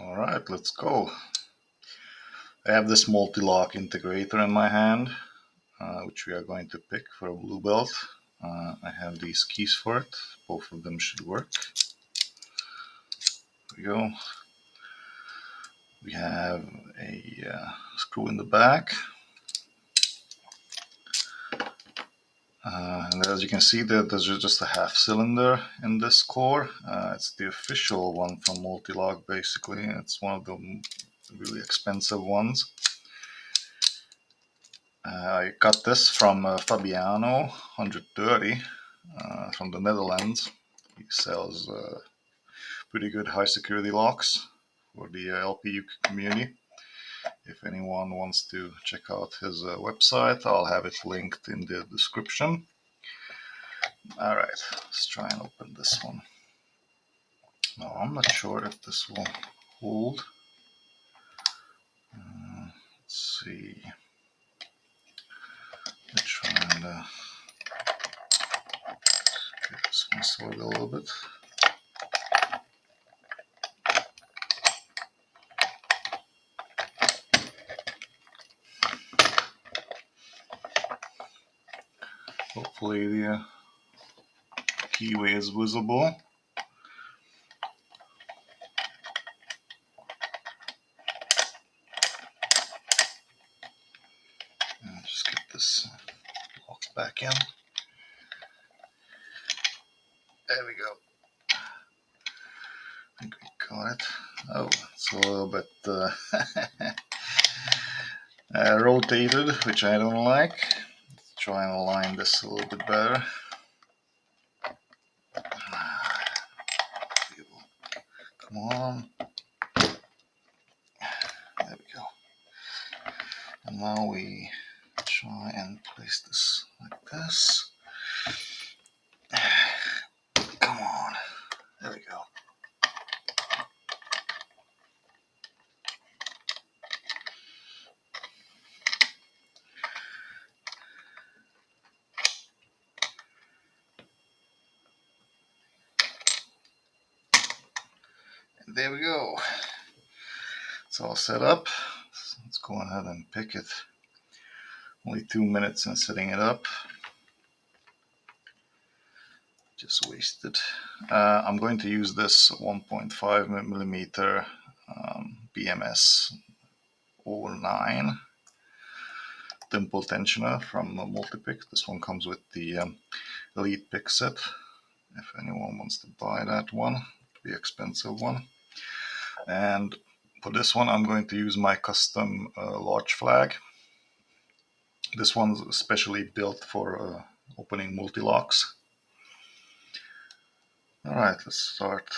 All right, let's go. I have this Mul-T-Lock integrator in my hand, which we are going to pick for a blue belt. I have these keys for it. Both of them should work. There we go. We have a screw in the back. And as you can see, there's just a half cylinder in this core. It's the official one from Mul-T-Lock, basically. It's one of the really expensive ones. I got this from Fabianoh130 from the Netherlands. He sells pretty good high security locks for the LPU community. If anyone wants to check out his website, I'll have it linked in the description. Alright, let's try and open this one. Now, I'm not sure if this will hold. Let's see. Let's try and get this one sorted a little bit. Hopefully the keyway is visible. And just get this locked back in. There we go. I think we got it. Oh, it's a little bit rotated, which I don't like. Let's try and align this a little bit better. Come on. There we go. And now we try and place this like this. Come on. There we go. And there we go. It's all set up. So let's go ahead and pick it. Only 2 minutes in setting it up. Just wasted. I'm going to use this 1.5 millimeter BMS 09 dimple tensioner from Multi-Pick. This one comes with the Elite Pick set. If anyone wants to buy that one, the expensive one. And for this one, I'm going to use my custom large flag. This one's especially built for opening multi-locks. Alright, let's start.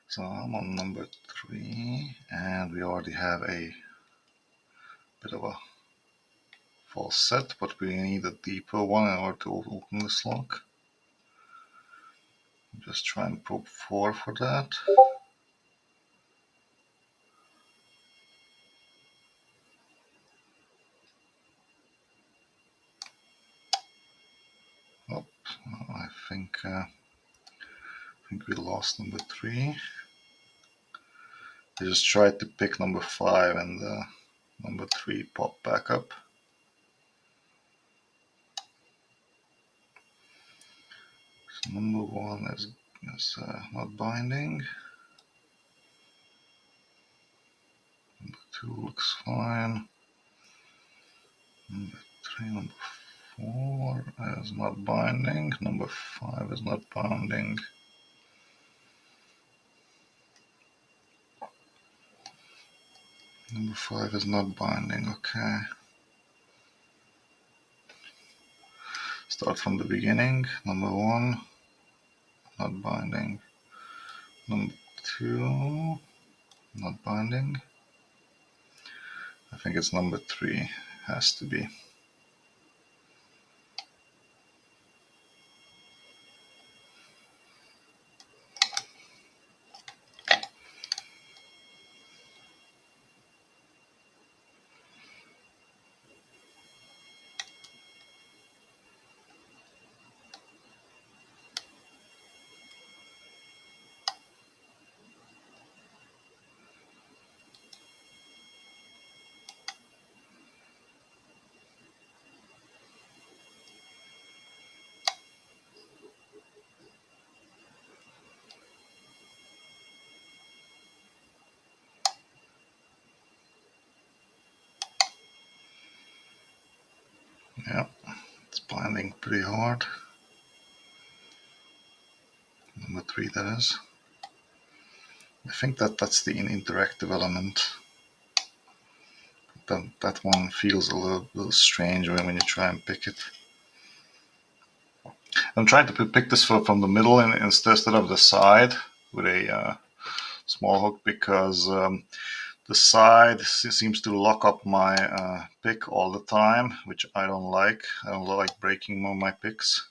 So I'm on number 3, and we already have a bit of a false set, but we need a deeper one in order to open this lock. Just try and probe 4 for that. Oh, I think we lost number 3. I just tried to pick number 5 and number 3 popped back up. So number 1 is not binding. Number 2 looks fine. Number 3, number 4 is not binding. Number 5 is not binding. Number 5 is not binding, okay. Start from the beginning. Number 1, not binding. Number 2, not binding. I think it's number 3, has to be. Yeah, it's blinding pretty hard. Number 3, that is. I think that's the interactive element. That one feels a little strange when you try and pick it. I'm trying to pick this from the middle instead of the side with a small hook, because the side seems to lock up my pick all the time, which I don't like. I don't like breaking my picks.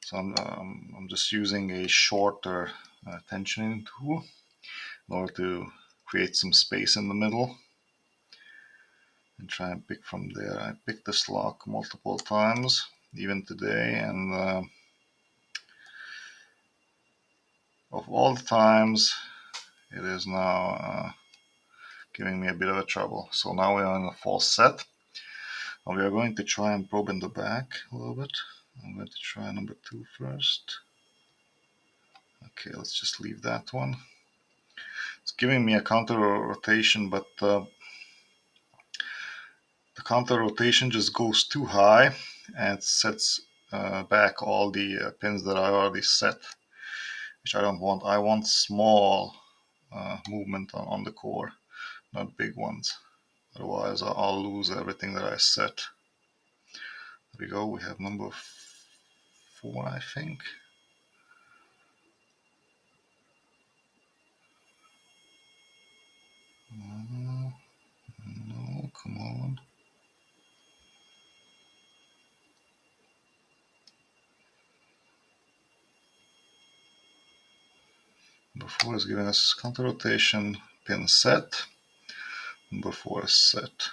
So I'm just using a shorter tensioning tool in order to create some space in the middle and try and pick from there. I picked this lock multiple times, even today, and of all the times, it is now giving me a bit of a trouble. So now we are in a false set. And we are going to try and probe in the back a little bit. I'm going to try number 2 first. Okay, let's just leave that one. It's giving me a counter rotation, but the counter rotation just goes too high and sets back all the pins that I already set, which I don't want. I want small movement on the core, not big ones. Otherwise, I'll lose everything that I set. There we go. We have number 4, I think. No, come on. Number 4 is giving us counter rotation pin set. Number 4 is set.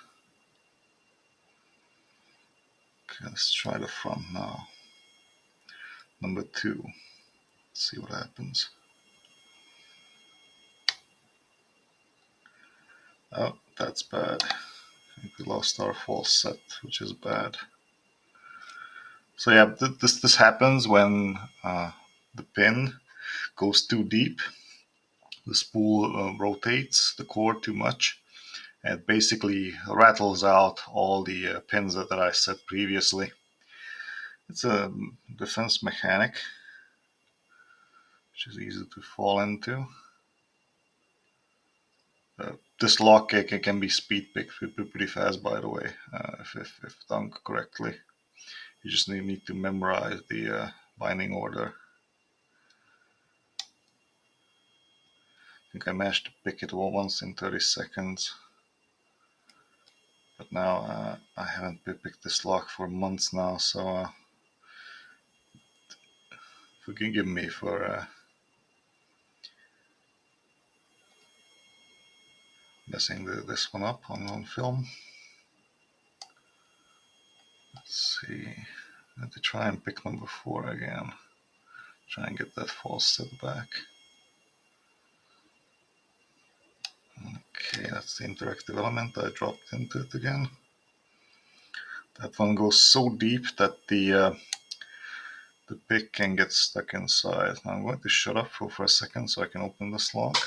Okay, let's try the front now. Number 2. Let's see what happens. Oh, that's bad. I think we lost our false set, which is bad. So yeah, this happens when the pin goes too deep. The spool rotates the core too much. It basically rattles out all the pins that I set previously. It's a defense mechanic, which is easy to fall into. This lock can be speed picked pretty fast, by the way, if done correctly. You just need to memorize the binding order. I think I managed to pick it once in 30 seconds. But now I haven't picked this lock for months now, so forgive me for messing this one up on film. Let's see. I have to try and pick number 4 again. Try and get that false set back. Okay, that's the interactive element. I dropped into it again. That one goes so deep that the pick can get stuck inside. Now I'm going to shut up for a second so I can open this lock.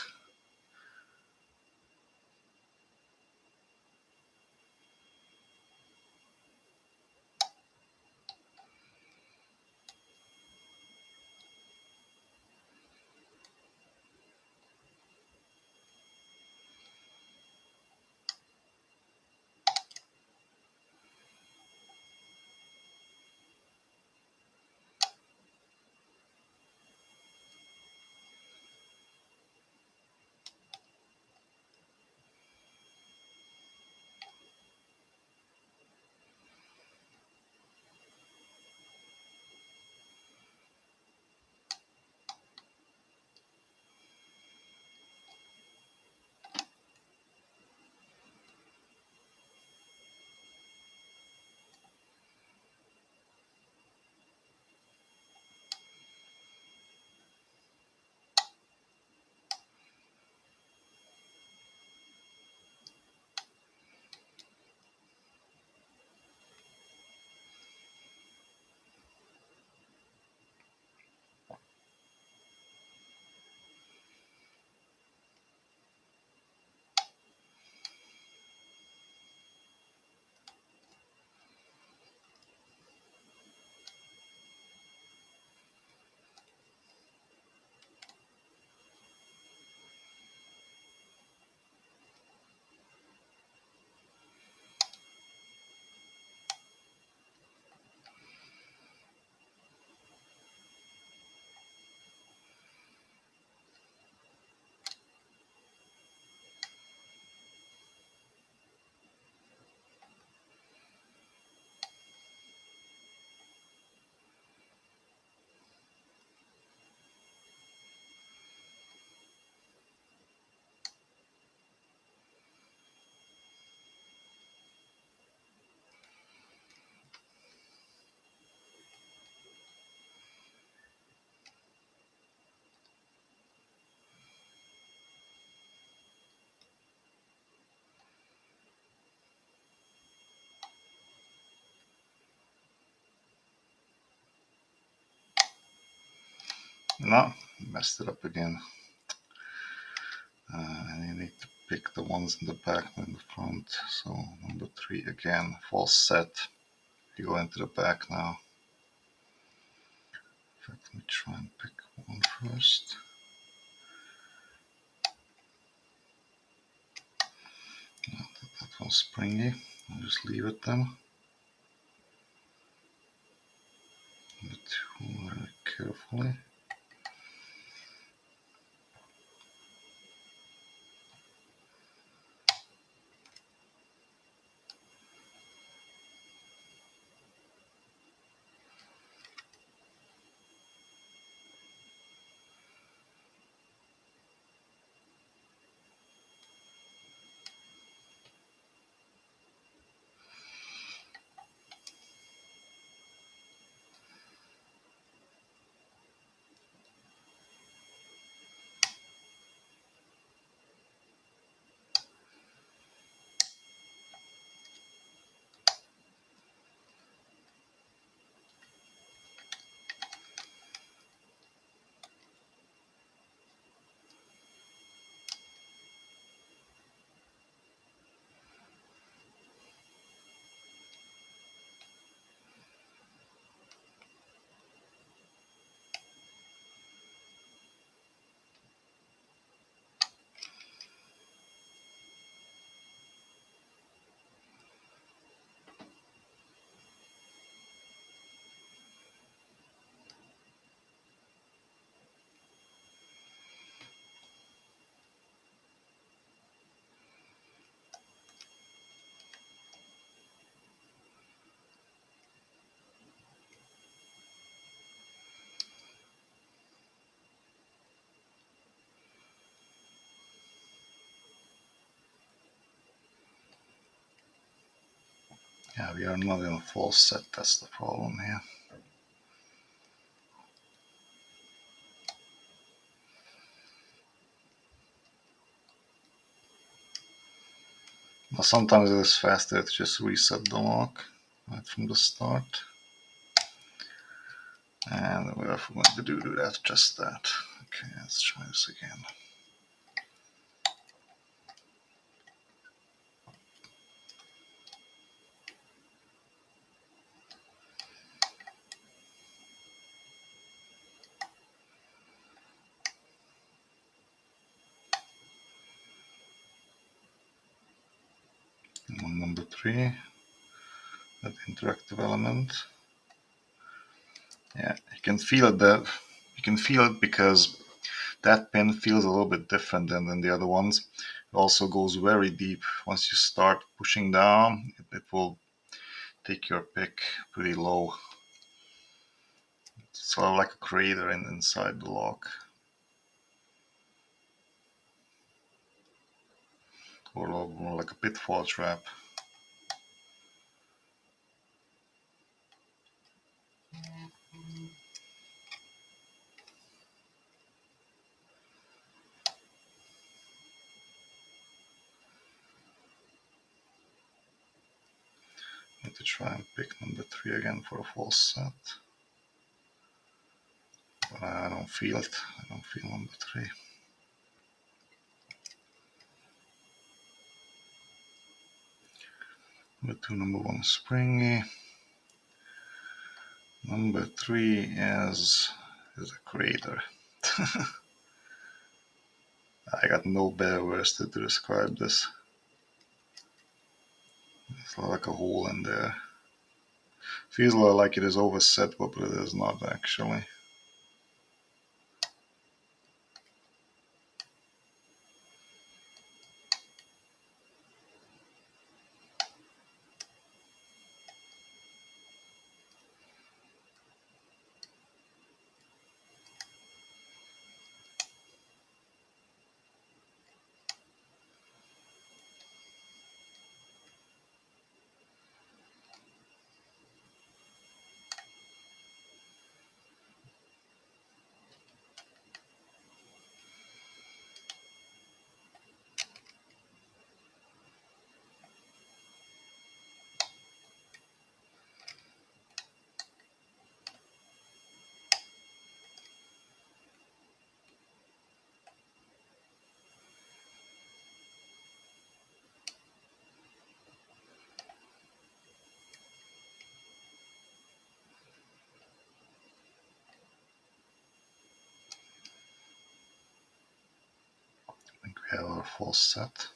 No, messed it up again. And you need to pick the ones in the back and in the front. So number 3 again, false set. You go into the back now. In fact, let me try and pick one first. That one's springy. I'll just leave it then. Number 2 very carefully. Yeah, we are not in a false set, that's the problem here. Now sometimes it is faster to just reset the lock right from the start. And we're going to do that, just that. Okay, let's try this again. And number 3, that interactive element. Yeah, you can feel that. You can feel it because that pin feels a little bit different than the other ones. It also goes very deep. Once you start pushing down, it will take your pick pretty low. It's sort of like a crater inside the lock. Or more like a pitfall trap. Need to try and pick number 3 again for a false set. But I don't feel it. I don't feel number 3. Number 2, number 1 is springy. Number 3 is a crater. I got no better words to describe this. It's like a hole in there. Feels a lot like it is overset, but it is not actually. false set.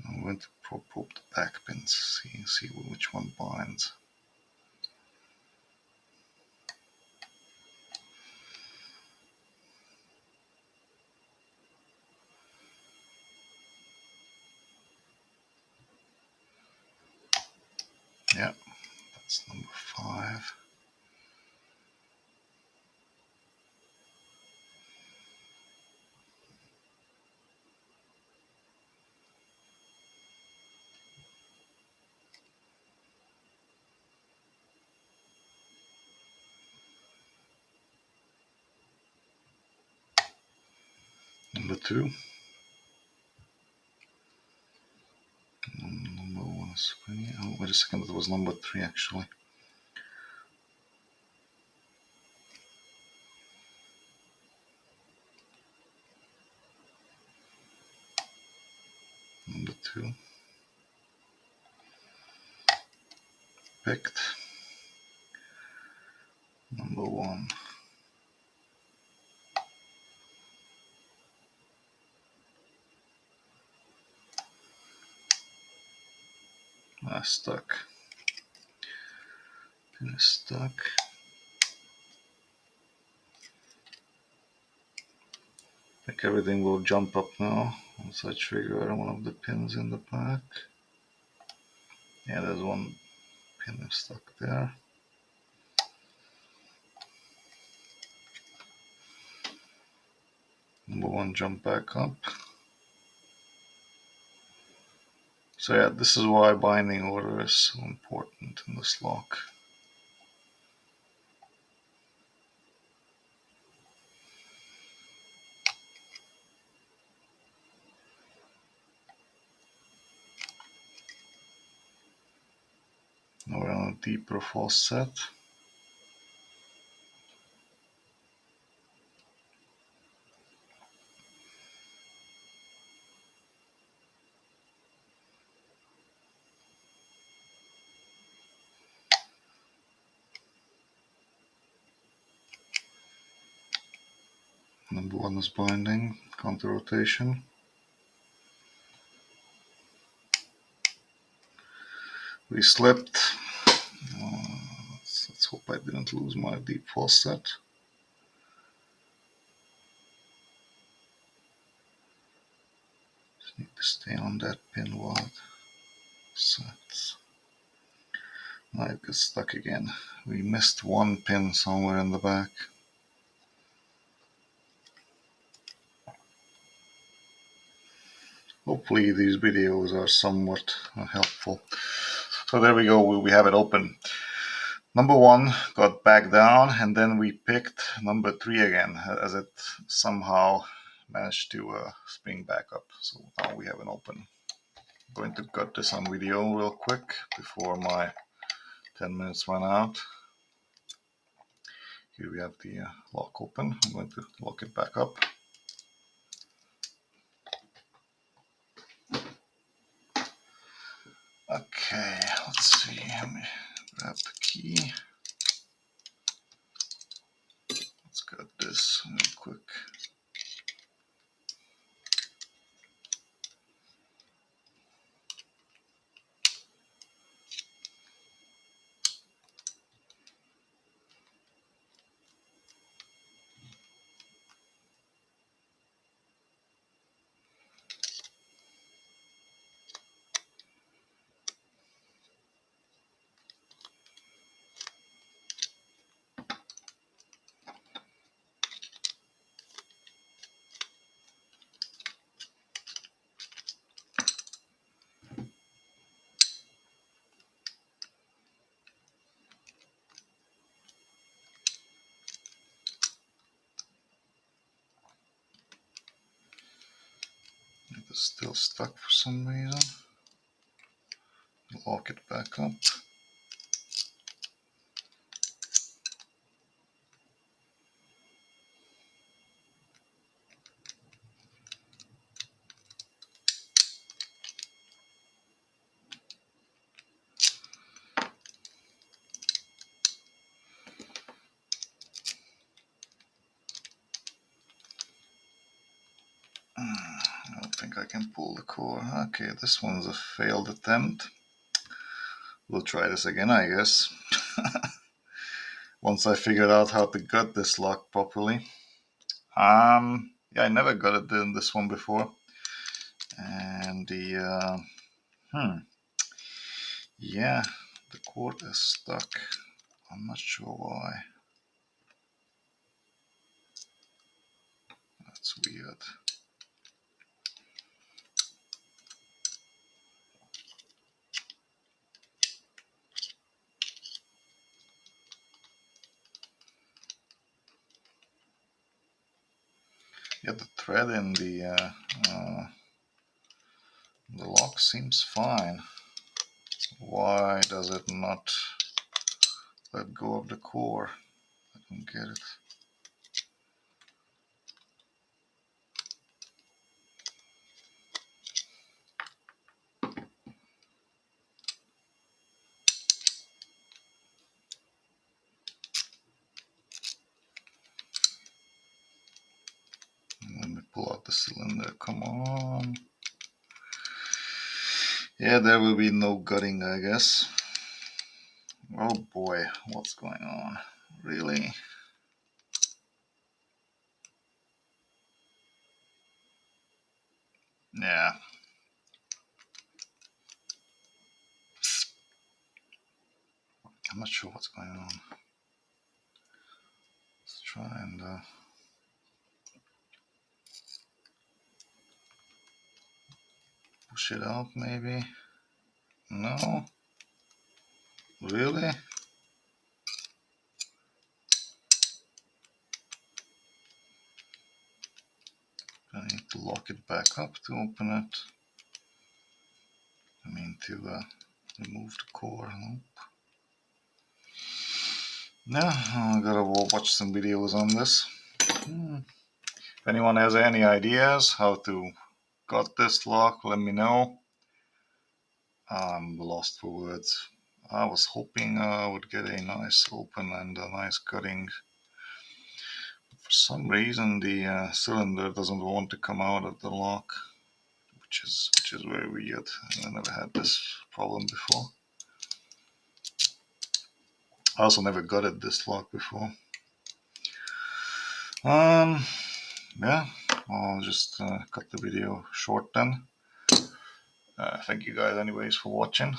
I'm going to probe the back pins, see which one binds. Yeah, that's number 5. Number 2. Number 1 is pretty. Oh, wait a second, that was number 3 actually. Number 2. Picked. Number 1. Stuck. Pin is stuck. I think everything will jump up now once I trigger one of the pins in the back. Yeah, there's one pin stuck there. Number 1 jump back up. So yeah, this is why binding order is so important in this lock. Now we're on a deeper false set. Number 1 is binding, counter rotation. We slipped. Let's hope I didn't lose my deep false set. Just need to stay on that pin while it sets. Now it gets stuck again. We missed one pin somewhere in the back. Hopefully these videos are somewhat helpful. So there we go, we have it open. Number 1 got back down, and then we picked number 3 again, as it somehow managed to spring back up. So now we have an open. I'm going to cut this on video real quick before my 10 minutes run out. Here we have the lock open. I'm going to lock it back up. Okay, let's see. Let me grab the key. Let's cut this real quick. It is still stuck for some reason. Lock it back up. I can pull the core. Okay, this one's a failed attempt. We'll try this again, I guess. Once I figured out how to gut this lock properly. Yeah, I never got it in this one before. And the yeah, the cord is stuck. I'm not sure why. That's weird. Yeah, the thread in the lock seems fine. Why does it not let go of the core? I don't get it. Let me pull out the cylinder. Come on. Yeah, there will be no gutting, I guess. Oh boy, what's going on? Really? Yeah. I'm not sure what's going on. Let's try and push it out, maybe. No? Really? I need to lock it back up to open it. I mean, to remove the core. Nope. Yeah, I gotta watch some videos on this. If anyone has any ideas how to gut this lock, let me know. I'm lost for words. I was hoping I would get a nice open and a nice cutting. For some reason, the cylinder doesn't want to come out of the lock, which is very weird. I never had this problem before. I also never gutted this lock before. Yeah, I'll just cut the video short then. Thank you guys anyways for watching.